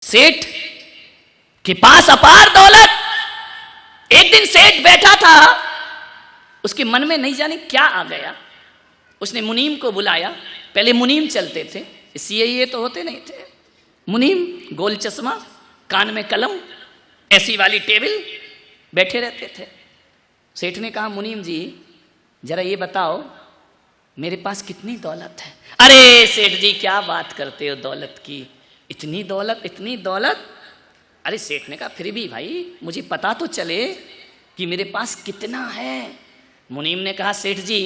सेठ के पास अपार दौलत। एक दिन सेठ बैठा था, उसके मन में नहीं जाने क्या आ गया। उसने मुनीम को बुलाया। पहले मुनीम चलते थे, सीए तो होते नहीं थे। मुनीम, गोल चश्मा, कान में कलम, ऐसी वाली टेबल, बैठे रहते थे। सेठ ने कहा, मुनीम जी जरा ये बताओ मेरे पास कितनी दौलत है। अरे सेठ जी क्या बात करते हो दौलत की, इतनी दौलत, इतनी दौलत। अरे सेठ ने कहा, फिर भी भाई मुझे पता तो चले कि मेरे पास कितना है। मुनीम ने कहा, सेठ जी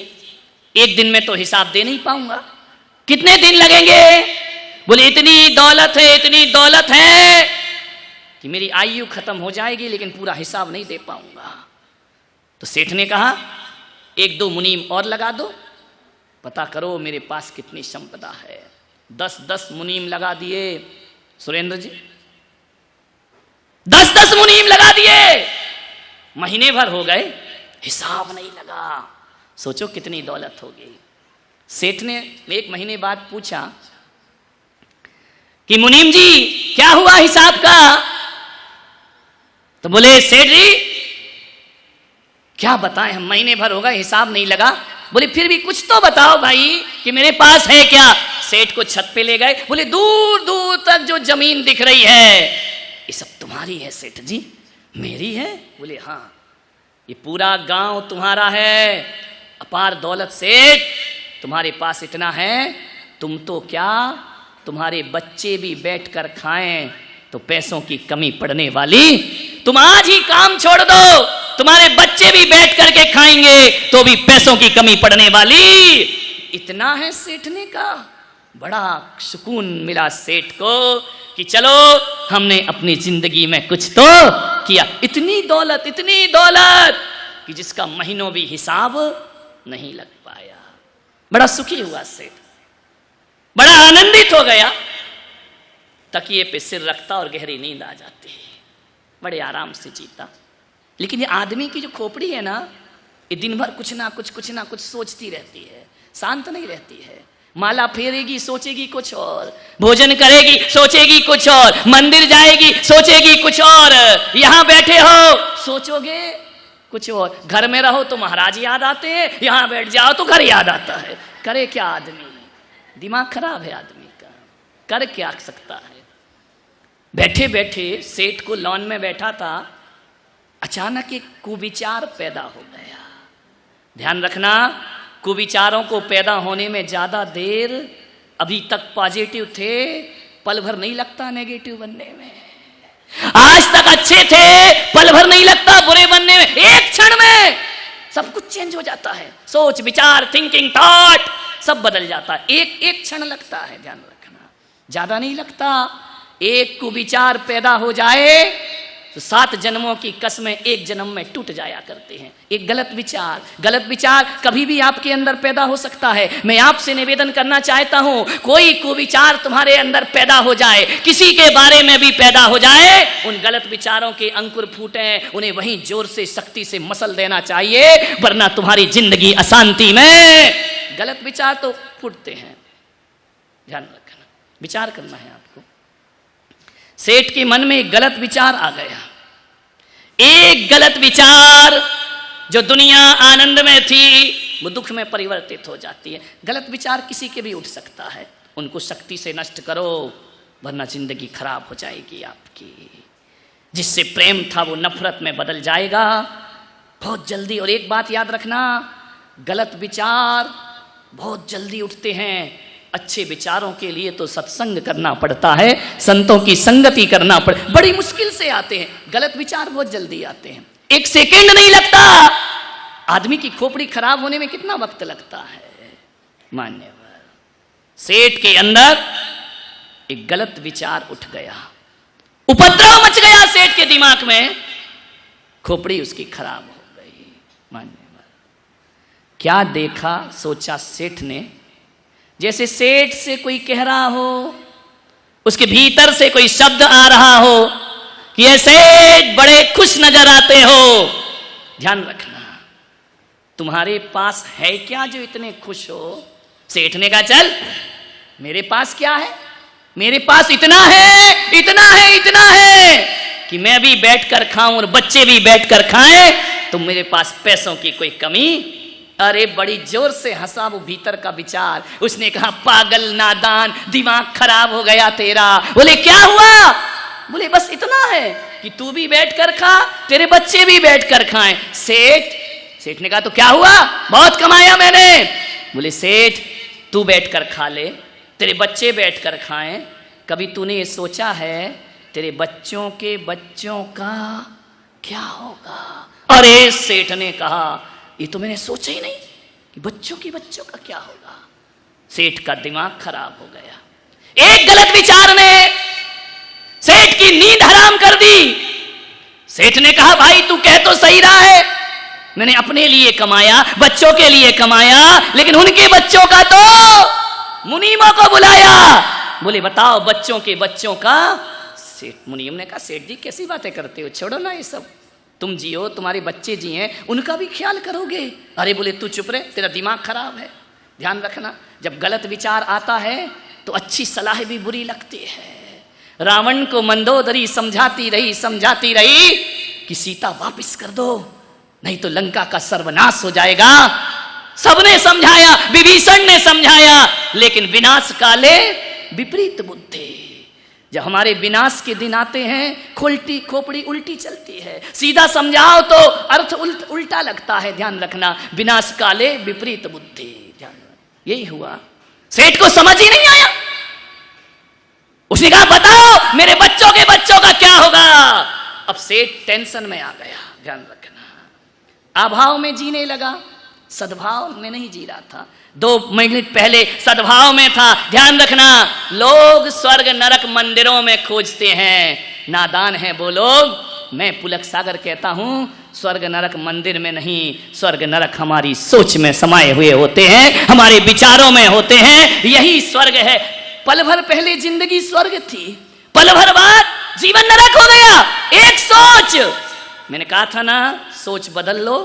एक दिन में तो हिसाब दे नहीं पाऊंगा। कितने दिन लगेंगे? बोले इतनी दौलत है, इतनी दौलत है कि मेरी आयु खत्म हो जाएगी, लेकिन पूरा हिसाब नहीं दे पाऊंगा। तो सेठ ने कहा, एक दो मुनीम और लगा दो, पता करो मेरे पास कितनी संपदा है। 10-10 मुनीम लगा दिए सुरेंद्र जी, 10-10 मुनीम लगा दिए। महीने भर हो गए, हिसाब नहीं लगा। सोचो कितनी दौलत हो गई। सेठ ने एक महीने बाद पूछा कि मुनीम जी क्या हुआ हिसाब का? तो बोले, सेठ जी क्या बताएं, हम महीने भर हो गए हिसाब नहीं लगा। बोले फिर भी कुछ तो बताओ भाई कि मेरे पास है क्या। सेठ को छत पे ले गए। बोले दूर दूर तक जो जमीन दिख रही है ये सब तुम्हारी है सेठ जी। मेरी है? बोले हाँ, ये पूरा गांव तुम्हारा है, अपार दौलत सेठ, तुम्हारे पास इतना है, तुम तो क्या, तुम्हारे बच्चे भी बैठकर खाएं तो पैसों की कमी पड़ने वाली। तुम आज ही काम छोड़ दो, तुम्हारे बच्चे भी बैठ करके खाएंगे तो भी पैसों की कमी पड़ने वाली। इतना है सेठ ने कहा। बड़ा सुकून मिला सेठ को कि चलो हमने अपनी जिंदगी में कुछ तो किया। इतनी दौलत कि जिसका महीनों भी हिसाब नहीं लग पाया। बड़ा सुखी हुआ सेठ, बड़ा आनंदित हो गया। तकिए पे सिर रखता और गहरी नींद आ जाती है, बड़े आराम से जीता। लेकिन ये आदमी की जो खोपड़ी है ना, ये दिन भर कुछ ना कुछ सोचती रहती है, शांत नहीं रहती है। माला फेरेगी सोचेगी कुछ और, भोजन करेगी सोचेगी कुछ और, मंदिर जाएगी सोचेगी कुछ और, यहां बैठे हो सोचोगे कुछ और। घर में रहो तो महाराज याद आते हैं, यहां बैठ जाओ तो घर याद आता है। करे क्या आदमी, दिमाग खराब है आदमी का, कर क्या सकता है। बैठे बैठे सेठ को लॉन में बैठा था, अचानक एक कुविचार पैदा हो गया। ध्यान रखना, कुविचारों को पैदा होने में ज्यादा देर, अभी तक पॉजिटिव थे, पल भर नहीं लगता नेगेटिव बनने में। आज तक अच्छे थे, पल भर नहीं लगता बुरे बनने में। एक क्षण में सब कुछ चेंज हो जाता है, सोच विचार, थिंकिंग, थॉट सब बदल जाता है। एक क्षण लगता है, ध्यान रखना, ज्यादा नहीं लगता। एक कुविचार पैदा हो जाए तो 7 जन्मों की कसमें एक जन्म में टूट जाया करते हैं। एक गलत विचार कभी भी आपके अंदर पैदा हो सकता है। मैं आपसे निवेदन करना चाहता हूं, कोई कुविचार तुम्हारे अंदर पैदा हो जाए, किसी के बारे में भी पैदा हो जाए, उन गलत विचारों के अंकुर फूटे, उन्हें वहीं जोर से शक्ति से मसल देना चाहिए, वरना तुम्हारी जिंदगी अशांति में। गलत विचार तो फूटते हैं, ध्यान रखना, विचार करना है आपको। सेठ के मन में एक गलत विचार आ गया। एक गलत विचार, जो दुनिया आनंद में थी वो दुख में परिवर्तित हो जाती है। गलत विचार किसी के भी उठ सकता है, उनको शक्ति से नष्ट करो, वरना जिंदगी खराब हो जाएगी आपकी। जिससे प्रेम था वो नफरत में बदल जाएगा बहुत जल्दी। और एक बात याद रखना, गलत विचार बहुत जल्दी उठते हैं। अच्छे विचारों के लिए तो सत्संग करना पड़ता है, संतों की संगति करना बड़ी मुश्किल से आते हैं। गलत विचार बहुत जल्दी आते हैं, एक सेकंड नहीं लगता। आदमी की खोपड़ी खराब होने में कितना वक्त लगता है। मान्यवर, सेठ के अंदर एक गलत विचार उठ गया, उपद्रव मच गया सेठ के दिमाग में, खोपड़ी उसकी खराब हो गई। मान्यवर, क्या देखा, सोचा सेठ ने, जैसे सेठ से कोई कह रहा हो, उसके भीतर से कोई शब्द आ रहा हो कि ये सेठ बड़े खुश नजर आते हो। ध्यान रखना, तुम्हारे पास है क्या जो इतने खुश हो। सेठ ने कहा, चल मेरे पास क्या है, मेरे पास इतना है, इतना है, इतना है कि मैं भी बैठकर खाऊं और बच्चे भी बैठकर खाएं, तो मेरे पास पैसों की कोई कमी। अरे बड़ी जोर से हंसा वो भीतर का विचार। उसने कहा, पागल, नादान, दिमाग खराब हो गया तेरा। बोले क्या हुआ? बोले बस इतना है कि तू भी बैठकर खा, तेरे बच्चे भी बैठकर खाएं। सेठ ने कहा, तो क्या हुआ? बहुत कमाया मैंने। बोले सेठ, तू बैठकर खा ले, तेरे बच्चे बैठकर खाएं। कभी तूने ये सोचा है तेरे बच्चों के बच्चों का क्या होगा? अरे सेठ ने कहा, ये तो मैंने सोचा ही नहीं कि बच्चों की बच्चों का क्या होगा। सेठ का दिमाग खराब हो गया। एक गलत विचार ने सेठ की नींद हराम कर दी। सेठ ने कहा, भाई तू कह तो सही रहा है, मैंने अपने लिए कमाया, बच्चों के लिए कमाया, लेकिन उनके बच्चों का तो मुनीमों को बुलाया। बोले बताओ बच्चों के बच्चों का? सेठ मुनीम ने कहा, सेठ जी कैसी बातें करते हो, छोड़ो ना ये सब, तुम जियो, तुम्हारे बच्चे जिए, उनका भी ख्याल करोगे। अरे बोले तू चुप रहे, तेरा दिमाग खराब है। ध्यान रखना, जब गलत विचार आता है तो अच्छी सलाह भी बुरी लगती है। रावण को मंदोदरी समझाती रही कि सीता वापस कर दो, नहीं तो लंका का सर्वनाश हो जाएगा। सबने समझाया, विभीषण ने समझाया, लेकिन विनाश काले विपरीत बुद्धि। जब हमारे विनाश के दिन आते हैं, खोलती खोपड़ी उल्टी चलती है। सीधा समझाओ तो अर्थ उल्टा लगता है। ध्यान रखना, विनाश काले विपरीत बुद्धि। यही हुआ, सेठ को समझ ही नहीं आया। उसने कहा, बताओ मेरे बच्चों के बच्चों का क्या होगा? अब सेठ टेंशन में आ गया। ध्यान रखना, अभाव में जीने लगा, सद्भाव में नहीं जी रहा था। 2 मिनट पहले सद्भाव में था। ध्यान रखना, लोग स्वर्ग नरक मंदिरों में खोजते हैं, नादान है वो लोग। मैं पुलक सागर कहता हूं, स्वर्ग नरक मंदिर में नहीं, स्वर्ग नरक हमारी सोच में समाये हुए होते हैं, हमारे विचारों में होते हैं। यही स्वर्ग है। पल भर पहले जिंदगी स्वर्ग थी, पल भर बाद जीवन नरक हो गया। एक सोच, मैंने कहा था ना, सोच बदल लो,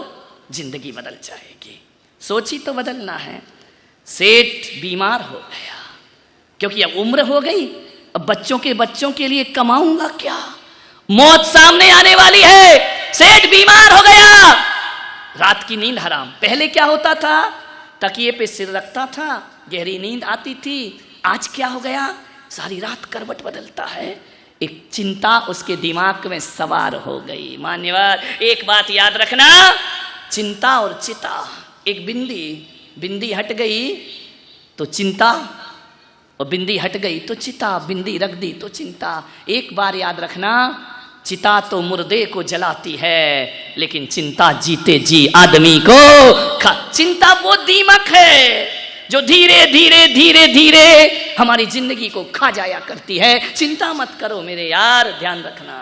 जिंदगी बदल जाएगी। सोच ही तो बदलना है। सेठ बीमार हो गया, क्योंकि अब उम्र हो गई, अब बच्चों के बच्चों के लिए कमाऊंगा क्या? मौत सामने आने वाली है। सेठ बीमार हो गया, रात की नींद हराम। पहले क्या होता था, तकिए पे सिर रखता था, गहरी नींद आती थी। आज क्या हो गया, सारी रात करवट बदलता है। एक चिंता उसके दिमाग में सवार हो गई। मान्यवर, एक बात याद रखना, चिंता और चिता, एक बिंदी हट गई तो चिंता, और बिंदी हट गई तो चिता, बिंदी रख दी तो चिंता। एक बार याद रखना, चिता तो मुर्दे को जलाती है, लेकिन चिंता जीते जी आदमी को चिंता वो दीमक है जो धीरे धीरे धीरे धीरे हमारी जिंदगी को खा जाया करती है। चिंता मत करो मेरे यार, ध्यान रखना।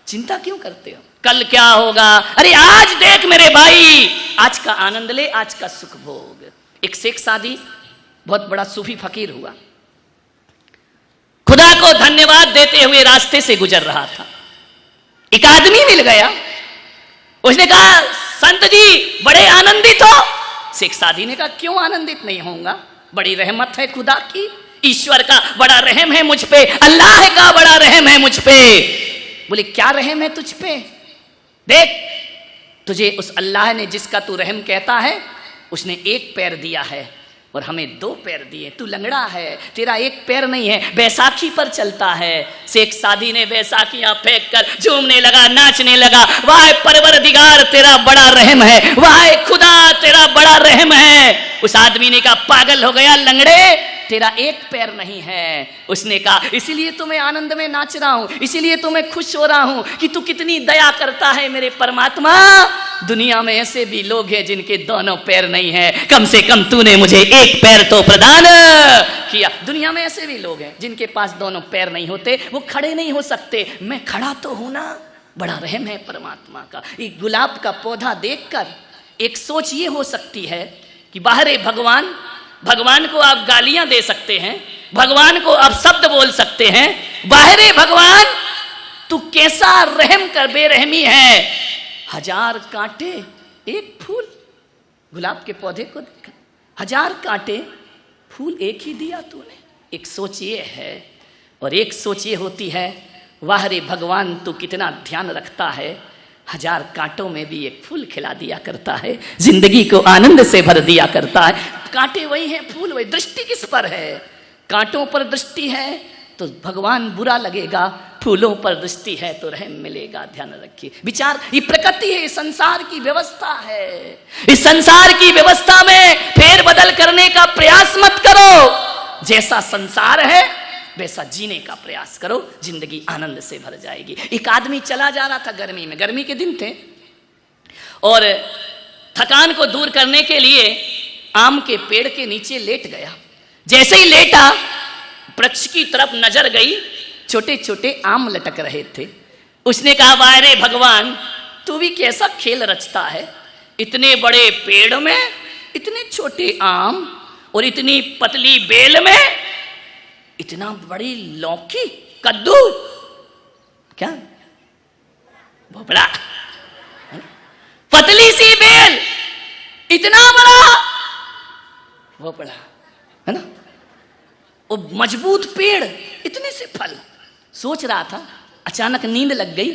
चिंता क्यों करते हो, कल क्या होगा? अरे आज देख मेरे भाई, आज का आनंद ले, आज का सुख भोग। एक शेख सादी बहुत बड़ा सूफी फकीर हुआ, खुदा को धन्यवाद देते हुए रास्ते से गुजर रहा था। एक आदमी मिल गया, उसने कहा, संत जी बड़े आनंदित हो? शेख सादी ने कहा, क्यों आनंदित नहीं होऊंगा, बड़ी रहमत है खुदा की, ईश्वर का बड़ा रहम है मुझ पे, अल्लाह का बड़ा रहम है मुझ पे। बोले क्या रहम है तुझ पे? देख, तुझे उस अल्लाह ने जिसका तू रहम कहता है, उसने एक पैर दिया है और हमें 2 पैर दिए। तू लंगड़ा है, तेरा एक पैर नहीं है, बैसाखी पर चलता है। शेख सादी ने बैसाखियां फेंक कर झूमने लगा, नाचने लगा। वाह परवरदिगार तेरा बड़ा रहम है, वाह खुदा तेरा बड़ा रहम है। उस आदमी ने कहा, पागल हो गया लंगड़े, तेरा एक पैर नहीं है। उसने कहा, इसीलिए तो मैं आनंद में नाच रहा हूं, इसीलिए तो मैं खुश हो रहा हूं कि तू कितनी दया करता है मेरे परमात्मा। दुनिया में ऐसे भी लोग हैं जिनके दोनों पैर नहीं है, कम से कम तूने मुझे एक पैर तो प्रदान किया। दुनिया में ऐसे भी लोग हैं जिनके पास दोनों पैर नहीं होते, वो खड़े नहीं हो सकते, मैं खड़ा तो हूं ना। बड़ा रहम है परमात्मा का। एक गुलाब का पौधा देखकर एक सोच ये हो सकती है कि बाहर भगवान को आप गालियां दे सकते हैं, भगवान को आप शब्द बोल सकते हैं, बाहरे भगवान तू कैसा रहम कर, बेरहमी है। 1000 कांटे एक फूल, गुलाब के पौधे को देखा, 1000 कांटे फूल एक ही दिया तूने। एक सोच ये है, और एक सोच ये होती है, वाह रे भगवान तू कितना ध्यान रखता है, 1000 कांटों में भी एक फूल खिला दिया करता है, जिंदगी को आनंद से भर दिया करता है। कांटे वही हैं, फूल वही, दृष्टि किस पर है? कांटों पर दृष्टि है तो भगवान बुरा लगेगा, फूलों पर दृष्टि है तो रहम मिलेगा। ध्यान रखिए, विचार, ये प्रकृति है, ये संसार की व्यवस्था है। इस संसार की व्यवस्था में फेर बदल करने का प्रयास मत करो। जैसा संसार है वैसा जीने का प्रयास करो, जिंदगी आनंद से भर जाएगी। एक आदमी चला जा रहा था गर्मी में, गर्मी के दिन थे, और थकान को दूर करने के लिए आम के पेड़ के नीचे लेट गया। जैसे ही लेटा, वृक्ष की तरफ नजर गई, छोटे छोटे आम लटक रहे थे। उसने कहा, वाह रे भगवान तू भी कैसा खेल रचता है, इतने बड़े पेड़ में इतने छोटे आम, और इतनी पतली बेल में इतना बड़ी लौकी, कद्दू, क्या भोपड़ा, पतली सी बेल, इतना बड़ा भोपड़ा, है ना, और मजबूत पेड़, इतने से फल। सोच रहा था, अचानक नींद लग गई,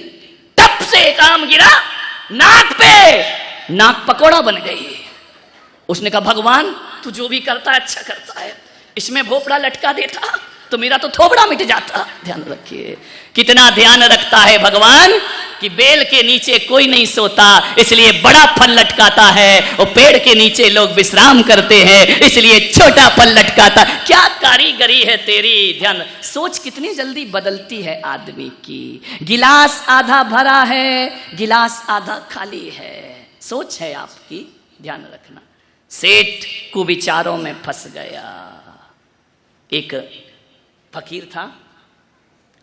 टप से एक आम गिरा नाक पे, नाक पकौड़ा बन गई। उसने कहा, भगवान तू जो भी करता है अच्छा करता है, इसमें भोपड़ा लटका देता तो मेरा तो थोबड़ा मिट जाता। ध्यान रखिए, कितना ध्यान रखता है भगवान कि बेल के नीचे कोई नहीं सोता, इसलिए बड़ा फल लटकाता है, और पेड़ के नीचे लोग विश्राम करते हैं, इसलिए छोटा फल लटकाता। क्या कारीगरी है तेरी। ध्यान, सोच कितनी जल्दी बदलती है आदमी की। गिलास आधा भरा है, गिलास आधा खाली है, सोच है आपकी, ध्यान रखना। सेठ कुविचारों में फंस गया। एक फकीर था,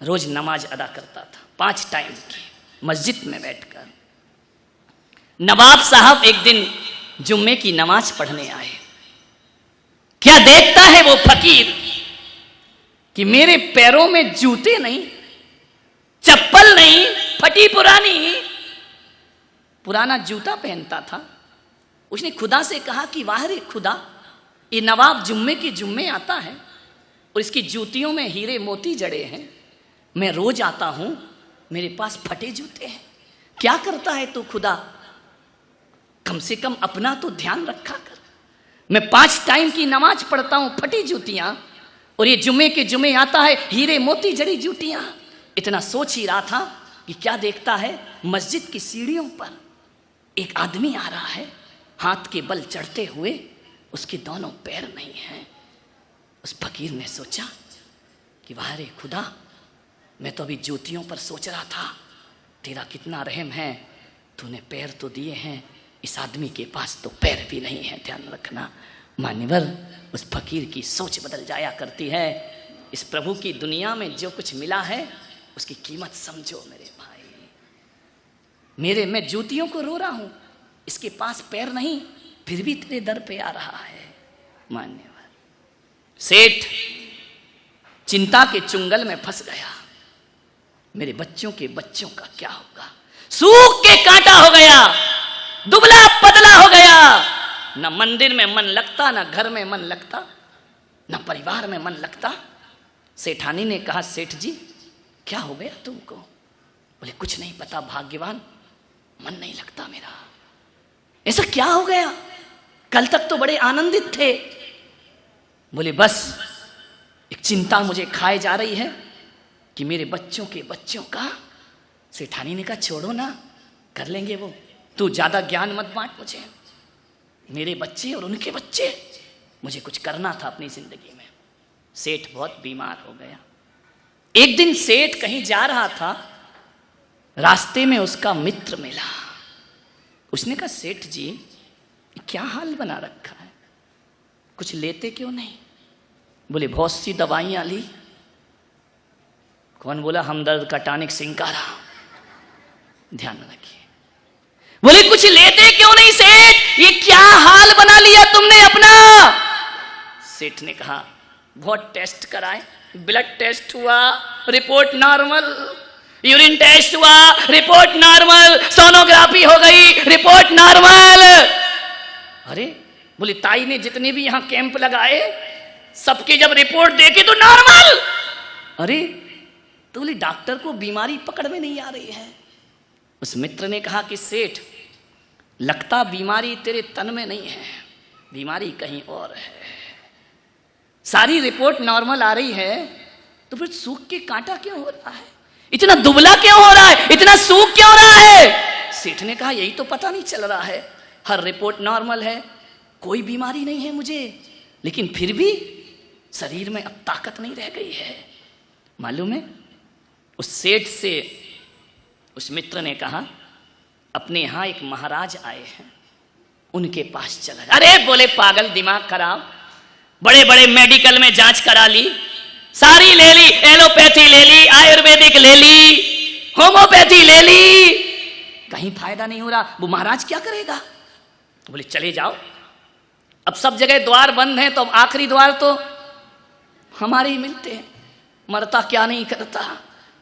रोज नमाज अदा करता था 5 टाइम की, मस्जिद में बैठकर। नवाब साहब एक दिन जुम्मे की नमाज पढ़ने आए। क्या देखता है वो फकीर कि मेरे पैरों में जूते नहीं, चप्पल नहीं, फटी पुरानी, पुराना जूता पहनता था। उसने खुदा से कहा कि वाह रे खुदा, ये नवाब जुम्मे के जुम्मे आता है और इसकी जूतियों में हीरे मोती जड़े हैं, मैं रोज आता हूं, मेरे पास फटे जूते हैं, क्या करता है तू खुदा? कम से कम अपना तो ध्यान रखा कर। मैं 5 टाइम की नमाज पढ़ता हूं, फटी जूतियां, और ये जुम्मे के जुम्मे आता है, हीरे मोती जड़ी जूतियां। इतना सोच ही रहा था कि क्या देखता है, मस्जिद की सीढ़ियों पर एक आदमी आ रहा है, हाथ के बल चढ़ते हुए, उसके दोनों पैर नहीं हैं। उस फकीर ने सोचा कि वाह रे खुदा, मैं तो अभी जूतियों पर सोच रहा था, तेरा कितना रहम है, तूने पैर तो दिए हैं, इस आदमी के पास तो पैर भी नहीं है। ध्यान रखना मान्यवर, उस फकीर की सोच बदल जाया करती है। इस प्रभु की दुनिया में जो कुछ मिला है उसकी कीमत समझो मेरे भाई। मैं जूतियों को रो रहा हूं, इसके पास पैर नहीं, फिर भी तेरे दर पे आ रहा है। मान्यवर सेठ चिंता के चुंगल में फंस गया, मेरे बच्चों के बच्चों का क्या होगा? सूख के कांटा हो गया, दुबला पतला हो गया, ना मंदिर में मन लगता, ना घर में मन लगता, ना परिवार में मन लगता। सेठानी ने कहा, सेठ जी क्या हो गया तुमको? बोले कुछ नहीं पता भाग्यवान, मन नहीं लगता मेरा। ऐसा क्या हो गया? कल तक तो बड़े आनंदित थे। बोले बस एक चिंता मुझे खाए जा रही है कि मेरे बच्चों के बच्चों का। सेठानी ने कहा छोड़ो ना, कर लेंगे वो, तू ज्यादा ज्ञान मत बांट मुझे, मेरे बच्चे और उनके बच्चे, मुझे कुछ करना था अपनी जिंदगी में। सेठ बहुत बीमार हो गया। एक दिन सेठ कहीं जा रहा था, रास्ते में उसका मित्र मिला। उसने कहा सेठ जी क्या हाल बना रखा है, कुछ लेते क्यों नहीं? बोले बहुत सी दवाइयां ली। कौन बोला? हमदर्द का टॉनिक सिंकारा। ध्यान रखिए। बोले कुछ लेते क्यों नहीं सेठ, ये क्या हाल बना लिया तुमने अपना? सेठ ने कहा बहुत टेस्ट कराए, ब्लड टेस्ट हुआ, रिपोर्ट नॉर्मल, यूरिन टेस्ट हुआ, रिपोर्ट नॉर्मल, सोनोग्राफी हो गई, रिपोर्ट नॉर्मल। अरे बोले ताई ने जितने भी यहां कैंप लगाए सबकी जब रिपोर्ट देखी तो नॉर्मल। अरे तो बोले डॉक्टर को बीमारी पकड़ में नहीं आ रही है। उस मित्र ने कहा कि सेठ, लगता बीमारी तेरे तन में नहीं है, बीमारी कहीं और है। सारी रिपोर्ट नॉर्मल आ रही है, तो फिर सूख के कांटा क्यों हो रहा है? इतना दुबला क्यों हो रहा है? इतना सूख क्यों रहा है? सेठ ने कहा यही तो पता नहीं चल रहा है। हर रिपोर्ट नॉर्मल है, कोई बीमारी नहीं है मुझे, लेकिन फिर भी शरीर में अब ताकत नहीं रह गई है। मालूम है, उस सेठ से उस मित्र ने कहा, अपने यहां एक महाराज आए हैं, उनके पास चला। अरे बोले पागल, दिमाग खराब, बड़े बड़े मेडिकल में जांच करा ली, सारी ले ली, एलोपैथी ले ली, आयुर्वेदिक ले ली, होम्योपैथी ले ली, कहीं फायदा नहीं हो रहा। वो महाराज क्या करेगा? बोले चले जाओ, अब सब जगह द्वार बंद हैं, तो अब आखिरी द्वार तो हमारे ही मिलते हैं, मरता क्या नहीं करता।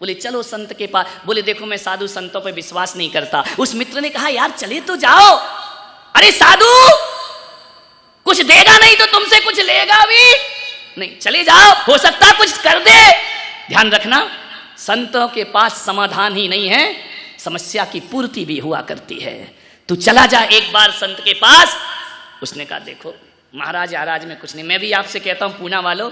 बोले चलो संत के पास। बोले देखो मैं साधु संतों पे विश्वास नहीं करता। उस मित्र ने कहा यार चले तो जाओ। अरे साधु कुछ देगा नहीं तो तुमसे कुछ लेगा भी नहीं, चले जाओ, हो सकता कुछ कर दे। ध्यान रखना, संतों के पास समाधान ही नहीं है, समस्या की पूर्ति भी हुआ करती है। तू चला जा एक बार संत के पास। उसने कहा देखो महाराज आराज में कुछ नहीं, मैं भी आपसे कहता हूं पूना वालों,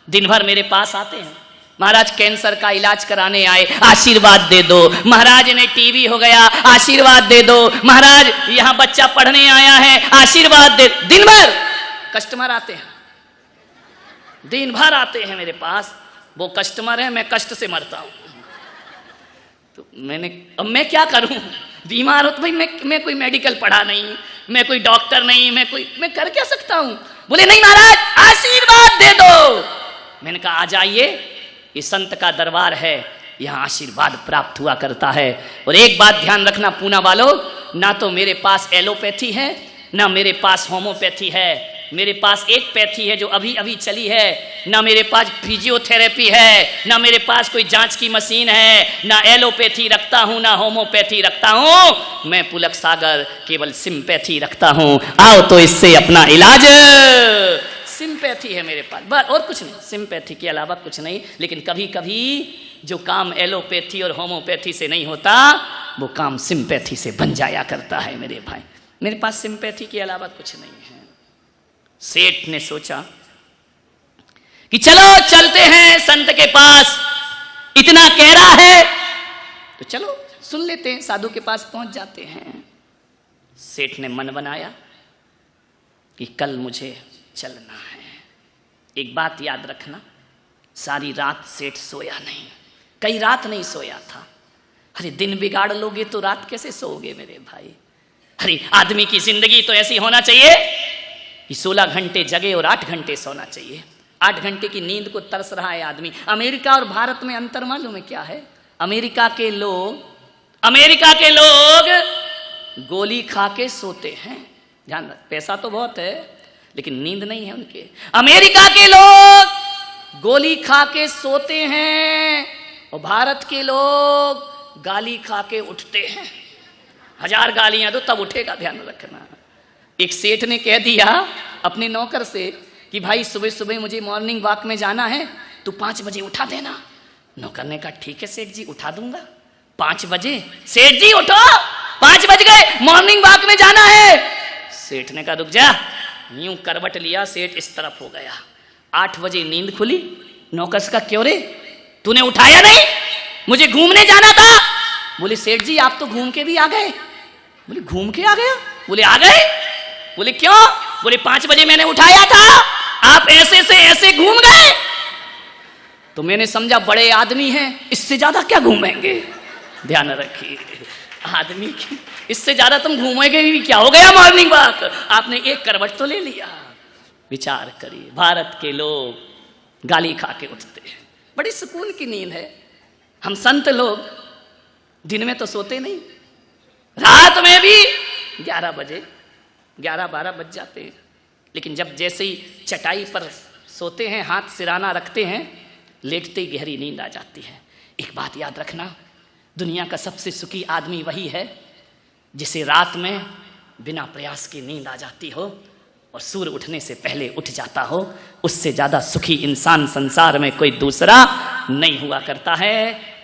दिन भर मेरे पास आते हैं, महाराज कैंसर का इलाज कराने आए, आशीर्वाद दे दो। महाराज ने टीबी हो गया, आशीर्वाद दे दो। महाराज यहां बच्चा पढ़ने आया है, आशीर्वाद दे। दिन भर कस्टमर आते हैं, दिन भर आते हैं मेरे पास। वो कस्टमर है, मैं कष्ट से मरता हूं। तो अब मैं क्या करूं? बीमार हो तो भाई मैं कोई मेडिकल पढ़ा नहीं, मैं कोई डॉक्टर नहीं, मैं कर क्या सकता हूं? बोले नहीं महाराज आशीर्वाद दे दो। मैंने कहा आ जाइए, ये संत का दरबार है, यहाँ आशीर्वाद प्राप्त हुआ करता है। और एक बात ध्यान रखना पूना वालों, ना तो मेरे पास एलोपैथी है, ना मेरे पास होम्योपैथी है। मेरे पास एक पैथी है जो अभी अभी चली है, ना मेरे पास फिजियोथेरेपी है, ना मेरे पास कोई जांच की मशीन है, ना एलोपैथी रखता हूं, ना होम्योपैथी रखता हूं। मैं पुलक सागर केवल सिंपैथी रखता हूं। आओ तो इससे अपना इलाज। सिंपैथी है मेरे पास, बस और कुछ नहीं, सिंपैथी के अलावा कुछ नहीं। लेकिन कभी कभी जो काम एलोपैथी और होम्योपैथी से नहीं होता, वो काम सिंपैथी से बन जाया करता है मेरे भाई। मेरे पास सिंपैथी के अलावा कुछ नहीं है। सेठ ने सोचा कि चलो चलते हैं संत के पास, इतना कह रहा है तो चलो सुन लेते हैं, साधु के पास पहुंच जाते हैं। सेठ ने मन बनाया कि कल मुझे चलना है। एक बात याद रखना, सारी रात सेठ सोया नहीं, कई रात नहीं सोया था। अरे दिन बिगाड़ लोगे तो रात कैसे सोओगे मेरे भाई? अरे आदमी की जिंदगी तो ऐसी होना चाहिए कि 16 घंटे जगे और 8 घंटे सोना चाहिए। 8 घंटे की नींद को तरस रहा है आदमी। अमेरिका और भारत में अंतर मालूम है क्या है? अमेरिका के लोग गोली खा के सोते हैं। ध्यान रख, पैसा तो बहुत है लेकिन नींद नहीं है उनके। अमेरिका के लोग गोली खा के सोते हैं और भारत के लोग गाली खा के उठते हैं। 1000 गालियां दो तब उठेगा, ध्यान रखना। एक सेठ ने कह दिया अपने नौकर से कि भाई सुबह सुबह मुझे मॉर्निंग वॉक में जाना है, तू 5 बजे उठा देना। नौकर ने कहा ठीक है सेठ जी, उठा दूंगा। 5 बजे, सेठ जी उठो, 5 बज गए, मॉर्निंग वॉक में जाना है। सेठ ने कहा रुक जा। यूं करवट लिया, सेठ इस तरफ हो गया। 8 बजे नींद खुली। नौकर का क्यों रे, तूने उठाया नहीं? मुझे घूमने जाना था। बोले सेठ जी आप तो घूम के भी आ गए। बोले घूम के आ गया? बोले आ गए। बोले क्यों? बोले 5 बजे मैंने उठाया था, आप ऐसे से ऐसे घूम गए। तो मैंने समझा बड़े आदमी हैं, इससे ज्यादा क्या घूमेंगे। ध्यान रखिए, आदमी की इससे ज्यादा तुम घूमेंगे भी क्या, हो गया मॉर्निंग वॉक। आपने एक करवट तो ले लिया। विचार करिए, भारत के लोग गाली खा के उठते हैं, बड़ी सुकून की नींद है। हम संत लोग दिन में तो सोते नहीं, रात में भी 11 बजे 11-12 बज जाते हैं। लेकिन जब जैसे ही चटाई पर सोते हैं, हाथ सिराना रखते हैं, लेटते ही गहरी नींद आ जाती है। एक बात याद रखना, दुनिया का सबसे सुखी आदमी वही है जिसे रात में बिना प्रयास की नींद आ जाती हो और सूर्य उठने से पहले उठ जाता हो। उससे ज़्यादा सुखी इंसान संसार में कोई दूसरा नहीं हुआ करता है।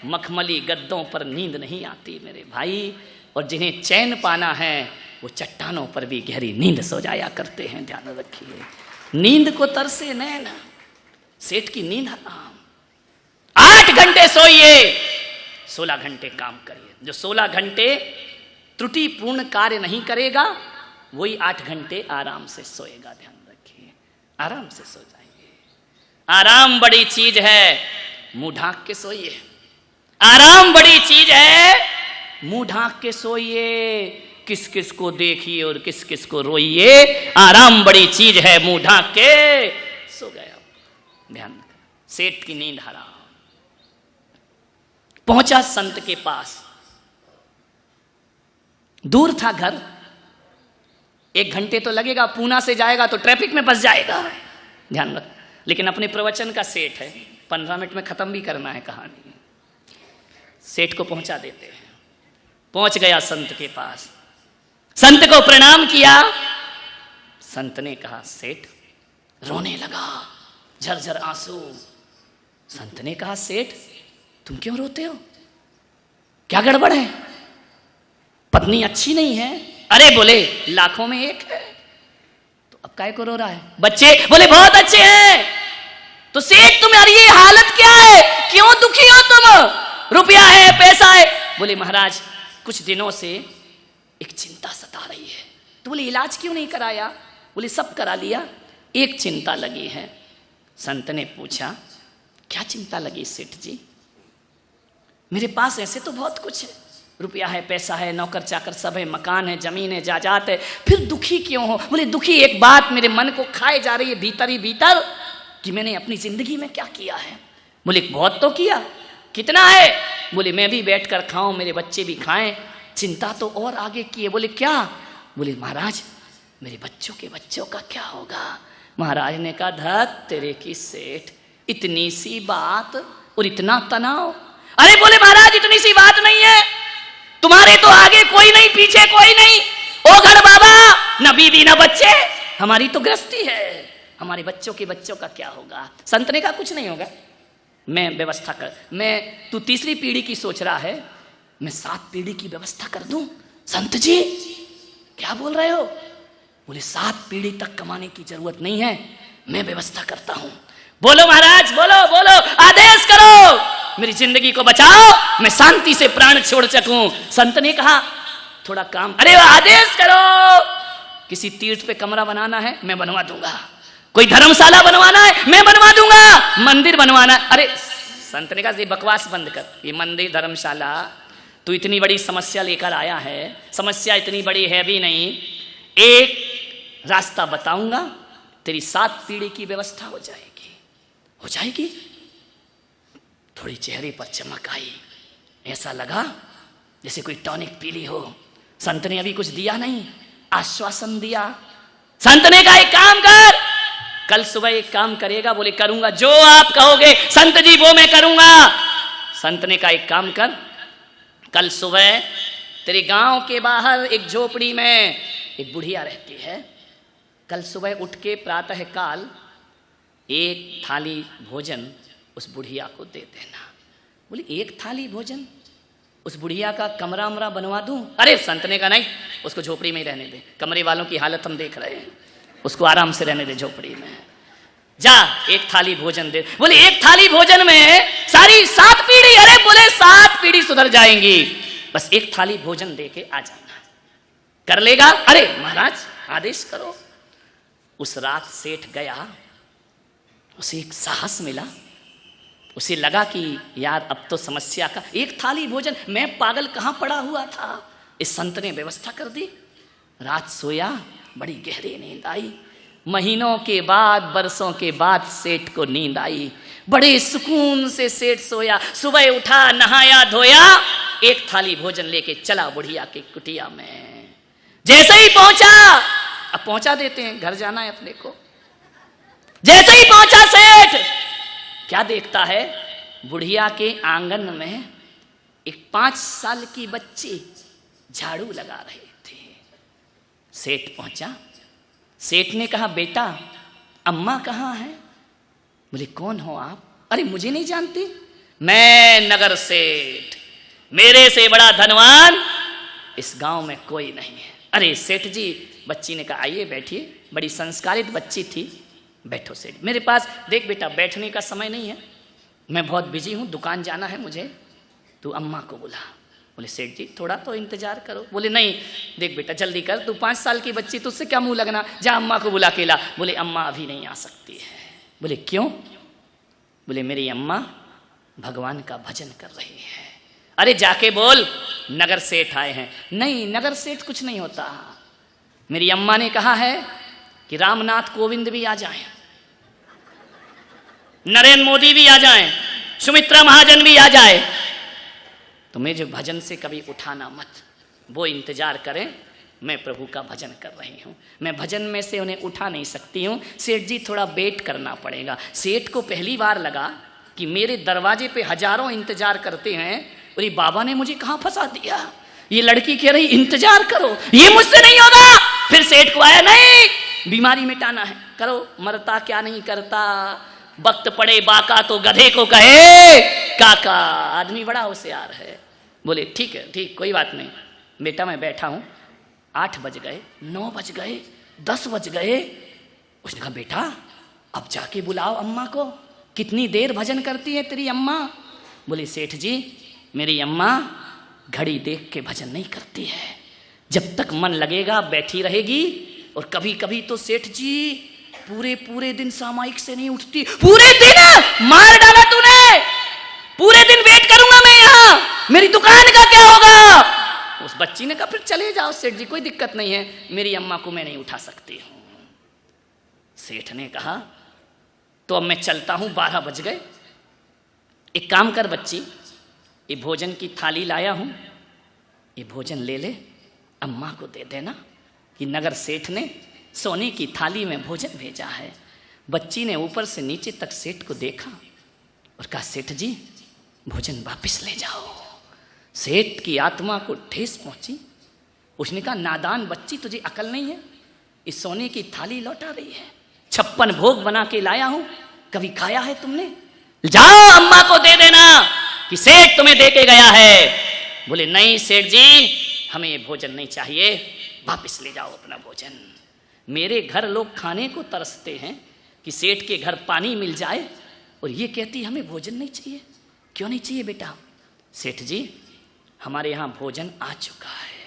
मखमली गद्दों पर नींद नहीं आती मेरे भाई, और जिन्हें चैन पाना है वो चट्टानों पर भी गहरी नींद सो जाया करते हैं। ध्यान रखिए, नींद को तरसे नैना, सेठ की नींद हराम। 8 घंटे सोइए, 16 घंटे काम करिए। जो 16 घंटे त्रुटिपूर्ण कार्य नहीं करेगा वही 8 घंटे आराम से सोएगा। ध्यान रखिए, आराम से सो जाइए। आराम बड़ी चीज है, मुंह ढांक के सोइए। आराम बड़ी चीज है, मुंह ढांक के सोइए। किस किस को देखिए और किस किस को रोइए। आराम बड़ी चीज है, मुंह ढांक के सो गया। ध्यान रखें, सेठ की नींद हराम। पहुंचा संत के पास, दूर था घर, 1 घंटे तो लगेगा, पूना से जाएगा तो ट्रैफिक में फंस जाएगा। ध्यान रख, लेकिन अपने प्रवचन का सेठ है, 15 मिनट में खत्म भी करना है कहानी। सेठ को पहुंचा देते हैं। पहुंच गया संत के पास, संत को प्रणाम किया। संत ने कहा सेठ, रोने लगा, झरझर आंसू। संत ने कहा सेठ तुम क्यों रोते हो, क्या गड़बड़ है, पत्नी अच्छी नहीं है? अरे बोले लाखों में एक है, तो अब काय को रो रहा है? बच्चे बोले बहुत अच्छे हैं। तो सेठ तुम्हारी ये हालत क्या है, क्यों दुखी हो तुम? रुपया है, पैसा है। बोले महाराज कुछ दिनों से एक चिंता सता रही है। तो बोले इलाज क्यों नहीं कराया? बोले सब करा लिया, एक चिंता लगी है। संत ने पूछा क्या चिंता लगी सेठ जी? मेरे पास ऐसे तो बहुत कुछ है, रुपया है, पैसा है, नौकर चाकर सब है, मकान है, जमीन है, जायदाद है, फिर दुखी क्यों हो? बोले दुखी एक बात मेरे मन को खाए जा रही है भीतर ही भीतर, कि मैंने अपनी जिंदगी में क्या किया है। बोले बहुत तो किया, कितना है? बोले मैं भी बैठ कर खाऊं, मेरे बच्चे भी खाएं, चिंता तो और आगे की है। बोले क्या? बोले महाराज मेरे बच्चों के बच्चों का क्या होगा? महाराज ने कहा धत तेरे की सेठ, इतनी सी बात और इतना तनाव। अरे बोले महाराज इतनी सी बात नहीं है, तुम्हारे तो आगे कोई नहीं, पीछे कोई नहीं, ओ घर बाबा, न बीवी न बच्चे, हमारी तो गृहस्थी है, हमारे बच्चों के बच्चों का क्या होगा? संत ने कहा कुछ नहीं होगा, मैं व्यवस्था कर, मैं तू 3री पीढ़ी की सोच रहा है, मैं 7 पीढ़ी की व्यवस्था कर दूं। संत जी क्या बोल रहे हो? बोले 7 पीढ़ी तक कमाने की जरूरत नहीं है, मैं व्यवस्था करता हूं। बोलो महाराज, बोलो बोलो, आदेश करो, मेरी जिंदगी को बचाओ, मैं शांति से प्राण छोड़ सकूं। संत ने कहा थोड़ा काम, अरे आदेश करो, किसी तीर्थ पे कमरा बनाना है मैं बनवा दूंगा, कोई धर्मशाला बनवाना है मैं बनवा दूंगा, मंदिर बनवाना है। अरे संत ने कहा ये बकवास बंद कर, ये मंदिर धर्मशाला तू इतनी बड़ी समस्या लेकर आया है, समस्या इतनी बड़ी है भी नहीं, एक रास्ता बताऊंगा, तेरी 7 पीढ़ी की व्यवस्था हो जाएगी। हो जाएगी? थोड़ी चेहरे पर चमक आई, ऐसा लगा जैसे कोई टॉनिक पी ली हो। संत ने अभी कुछ दिया नहीं, आश्वासन दिया। संत ने कहा एक काम कर, कल सुबह एक काम करेगा? बोले करूंगा, जो आप कहोगे संत जी वो मैं करूंगा। संत ने कहा एक काम कर, कल सुबह तेरे गांव के बाहर एक झोपड़ी में एक बुढ़िया रहती है, कल सुबह उठ के प्रातः काल 1 थाली भोजन उस बुढ़िया को दे देना। बोले 1 थाली भोजन, उस बुढ़िया का कमरा वमरा बनवा दूं? अरे संत ने कहा नहीं, उसको झोपड़ी में ही रहने दे, कमरे वालों की हालत हम देख रहे हैं, उसको आराम से रहने दे झोपड़ी में, जा 1 थाली भोजन दे। बोले 1 थाली भोजन में सारी 7 पीढ़ी? अरे बोले 7 पीढ़ी सुधर जाएंगी, बस 1 थाली भोजन दे के आ जाना, कर लेगा? अरे महाराज आदेश करो। उस रात सेठ गया, उसे एक साहस मिला, उसे लगा कि यार अब तो समस्या का 1 थाली भोजन, मैं पागल कहाँ पड़ा हुआ था, इस संत ने व्यवस्था कर दी। रात सोया, बड़ी गहरी नींद आई। महीनों के बाद, बरसों के बाद सेठ को नींद आई, बड़े सुकून से सेठ सोया। सुबह उठा, नहाया धोया, 1 थाली भोजन लेके चला बुढ़िया की कुटिया में। जैसे ही पहुंचा, अब पहुंचा देते हैं, घर जाना है अपने को। जैसे ही पहुंचा सेठ, क्या देखता है? बुढ़िया के आंगन में एक 5 साल की बच्ची झाड़ू लगा रही थी। सेठ पहुंचा, सेठ ने कहा बेटा अम्मा कहाँ है? बोले कौन हो आप? अरे मुझे नहीं जानते? मैं नगर सेठ, मेरे से बड़ा धनवान इस गांव में कोई नहीं है। अरे सेठ जी, बच्ची ने कहा आइए बैठिए, बड़ी संस्कारित बच्ची थी। बैठो सेठ, मेरे पास देख बेटा बैठने का समय नहीं है, मैं बहुत बिजी हूँ, दुकान जाना है मुझे, तू अम्मा को बुला। बोले सेठ जी थोड़ा तो इंतजार करो। बोले नहीं देख बेटा जल्दी कर, तू 5 साल की बच्ची, तुझसे क्या मुंह लगना, जा अम्मा को बुला के ला। बोले अम्मा अभी नहीं आ सकती है। बोले क्यों? बोले मेरी अम्मा भगवान का भजन कर रही है। अरे जाके बोल नगर सेठ आए हैं। नहीं नगर सेठ कुछ नहीं होता, मेरी अम्मा ने कहा है कि रामनाथ कोविंद भी आ जाएं, नरेंद्र मोदी भी आ जाएं, सुमित्रा महाजन भी आ जाए, तो मुझे भजन से कभी उठाना मत, वो इंतजार करें, मैं प्रभु का भजन कर रही हूँ, मैं भजन में से उन्हें उठा नहीं सकती हूँ। सेठ जी थोड़ा वेट करना पड़ेगा। सेठ को पहली बार लगा कि मेरे दरवाजे पे हजारों इंतजार करते हैं, और ये बाबा ने मुझे कहाँ फंसा दिया। ये लड़की कह रही इंतजार करो, ये मुझसे नहीं होगा। फिर सेठ को आया नहीं बीमारी मिटाना है, करो, मरता क्या नहीं करता, वक्त पड़े बाका तो गधे को कहे काका। आदमी बड़ा होशियार है। बोले ठीक है ठीक, कोई बात नहीं बेटा, मैं बैठा हूँ। 8 बज गए, 9 बज गए, 10 बज गए। उसने कहा बेटा अब जाके बुलाओ अम्मा को, कितनी देर भजन करती है तेरी अम्मा। बोले सेठ जी मेरी अम्मा घड़ी देख के भजन नहीं करती है, जब तक मन लगेगा बैठी रहेगी। और कभी कभी तो सेठ जी पूरे दिन सामायिक से नहीं उठती, पूरे दिन मार डाला तूने, पूरे दिन वेट करूंगा मैं यहाँ, मेरी दुकान का क्या होगा। उस बच्ची ने कहा फिर चले जाओ सेठ जी, कोई दिक्कत नहीं है, मेरी अम्मा को मैं नहीं उठा सकती हूँ। सेठ ने कहा तो अब मैं चलता हूँ, 12 बज गए। एक काम कर बच्ची, ये भोजन की थाली लाया हूँ, ये भोजन ले ले, अम्मा को दे देना कि नगर सेठ ने सोने की थाली में भोजन भेजा है। बच्ची ने ऊपर से नीचे तक सेठ को देखा और कहा सेठ जी भोजन वापस ले जाओ। सेठ की आत्मा को ठेस पहुंची। उसने कहा नादान बच्ची, तुझे अकल नहीं है, इस सोने की थाली लौटा रही है, 56 भोग बना के लाया हूं, कभी खाया है तुमने, जाओ अम्मा को दे देना कि सेठ तुम्हें दे के गया है। बोले नहीं सेठ जी हमें ये भोजन नहीं चाहिए, वापस ले जाओ अपना भोजन। मेरे घर लोग खाने को तरसते हैं कि सेठ के घर पानी मिल जाए, और ये कहती हमें भोजन नहीं चाहिए। क्यों नहीं चाहिए बेटा? सेठ जी हमारे यहाँ भोजन आ चुका है।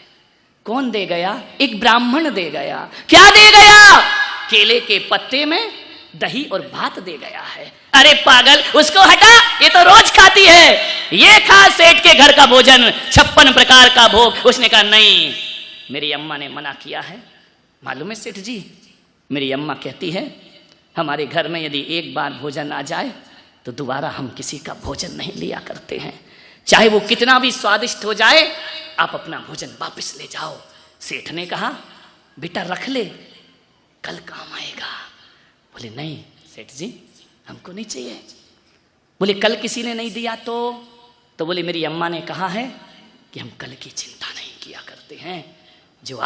कौन दे गया? एक ब्राह्मण दे गया। क्या दे गया? केले के पत्ते में दही और भात दे गया है। अरे पागल, उसको हटा, ये तो रोज खाती है, ये खा सेठ के घर का भोजन, 56 प्रकार का भोग। उसने कहा नहीं, मेरी अम्मा ने मना किया है। मालूम है सेठ जी, मेरी अम्मा कहती है हमारे घर में यदि एक बार भोजन आ जाए तो दोबारा हम किसी का भोजन नहीं लिया करते हैं, चाहे वो कितना भी स्वादिष्ट हो जाए, आप अपना भोजन वापस ले जाओ। सेठ ने कहा बेटा रख ले, कल काम आएगा। बोले नहीं सेठ जी हमको नहीं चाहिए। बोले कल किसी ने नहीं दिया तो बोले मेरी अम्मा ने कहा है कि हम कल की चिंता नहीं किया करते हैं, जो